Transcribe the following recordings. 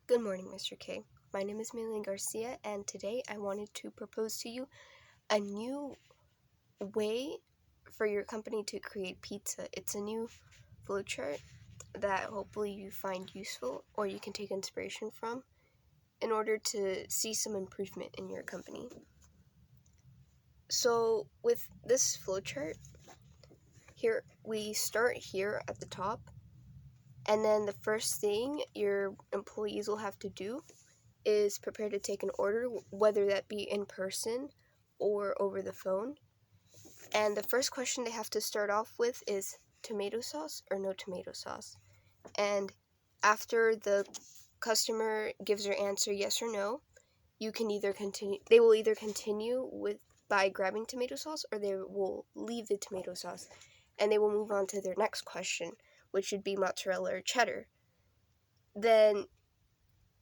Good morning, Mr. K. My name is Maylene Garcia, and today I wanted to propose to you a new way for your company to create pizza. It's a new flowchart that hopefully you find useful or you can take inspiration from in order to see some improvement in your company. So with this flowchart, here we start here at the top, and then the first thing your employees will have to do is prepare to take an order, whether that be in person or over the phone. And the first question they have to start off with is tomato sauce or no tomato sauce. And after the customer gives their answer yes or no, they will either continue by grabbing tomato sauce, or they will leave the tomato sauce and they will move on to their next question, which would be mozzarella or cheddar. Then,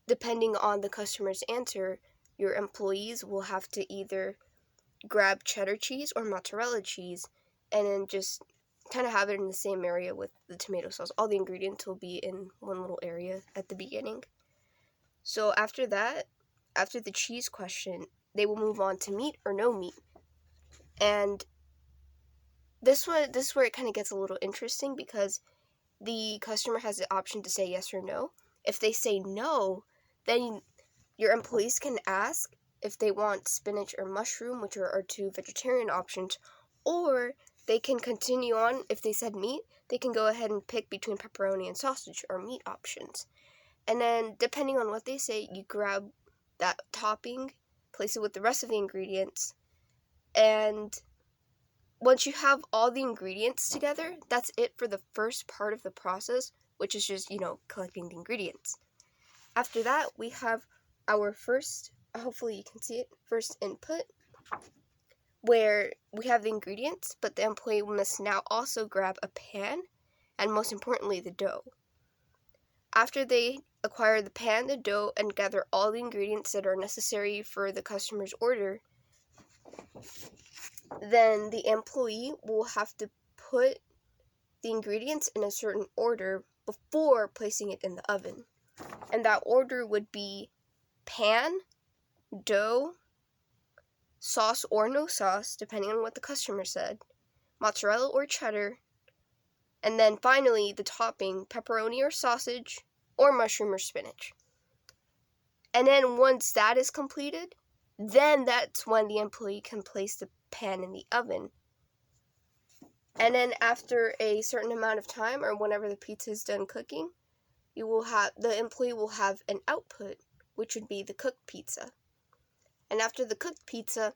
depending on the customer's answer, your employees will have to either grab cheddar cheese or mozzarella cheese and then just kind of have it in the same area with the tomato sauce. All the ingredients will be in one little area at the beginning. So after that, after the cheese question, they will move on to meat or no meat. And this is where it kind of gets a little interesting, because the customer has the option to say yes or no. If they say no, then your employees can ask if they want spinach or mushroom, which are our two vegetarian options, or they can continue on. If they said meat, they can go ahead and pick between pepperoni and sausage, or meat options. And then, depending on what they say, you grab that topping, place it with the rest of the ingredients, and once you have all the ingredients together, that's it for the first part of the process, which is just, collecting the ingredients. After that, we have our first, hopefully you can see it, first input, where we have the ingredients, but the employee must now also grab a pan, and most importantly, the dough. After they acquire the pan, the dough, and gather all the ingredients that are necessary for the customer's order, then the employee will have to put the ingredients in a certain order before placing it in the oven. And that order would be pan, dough, sauce or no sauce, depending on what the customer said, mozzarella or cheddar, and then finally the topping, pepperoni or sausage, or mushroom or spinach. And then once that is completed, then that's when the employee can place the pan in the oven. And then after a certain amount of time, or whenever the pizza is done cooking, the employee will have an output, which would be the cooked pizza. And after the cooked pizza,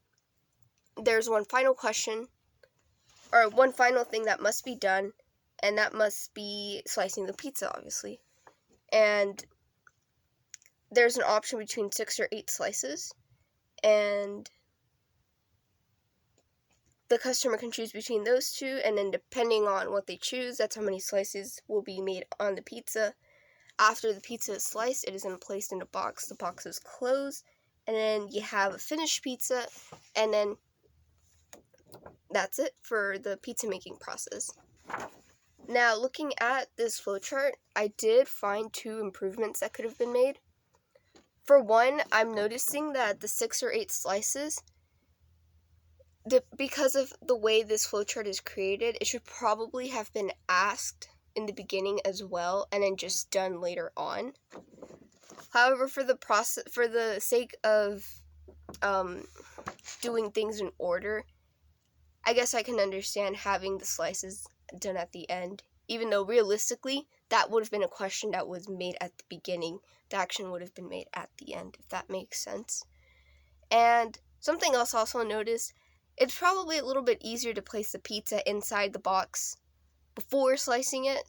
there's one final question, or one final thing that must be done, and that must be slicing the pizza, obviously. And there's an option between 6 or 8 slices, and the customer can choose between those two, and then depending on what they choose, that's how many slices will be made on the pizza. After the pizza is sliced, it is then placed in a box. The box is closed, and then you have a finished pizza, and then that's it for the pizza making process. Now, looking at this flowchart, I did find 2 improvements that could have been made. For one, I'm noticing that the 6 or 8 slices, because of the way this flowchart is created, it should probably have been asked in the beginning as well, and then just done later on. However, for the sake of doing things in order, I guess I can understand having the slices done at the end, even though realistically that would have been a question that was made at the beginning. The action would have been made at the end, if that makes sense. And something else I also noticed, it's probably a little bit easier to place the pizza inside the box before slicing it,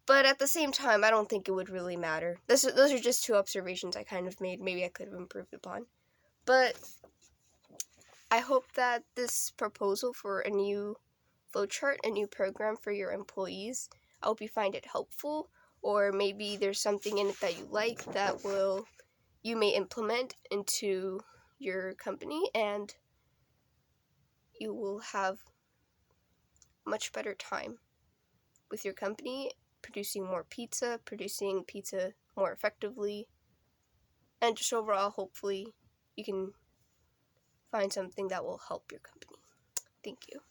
but at the same time, I don't think it would really matter. Those are just 2 observations I kind of made. Maybe I could have improved upon. But I hope that this proposal for a new flowchart, a new program for your employees, I hope you find it helpful, or maybe there's something in it that you like that you may implement into your company, and you will have much better time with your company producing more pizza, producing pizza more effectively, and just overall, hopefully, you can find something that will help your company. Thank you.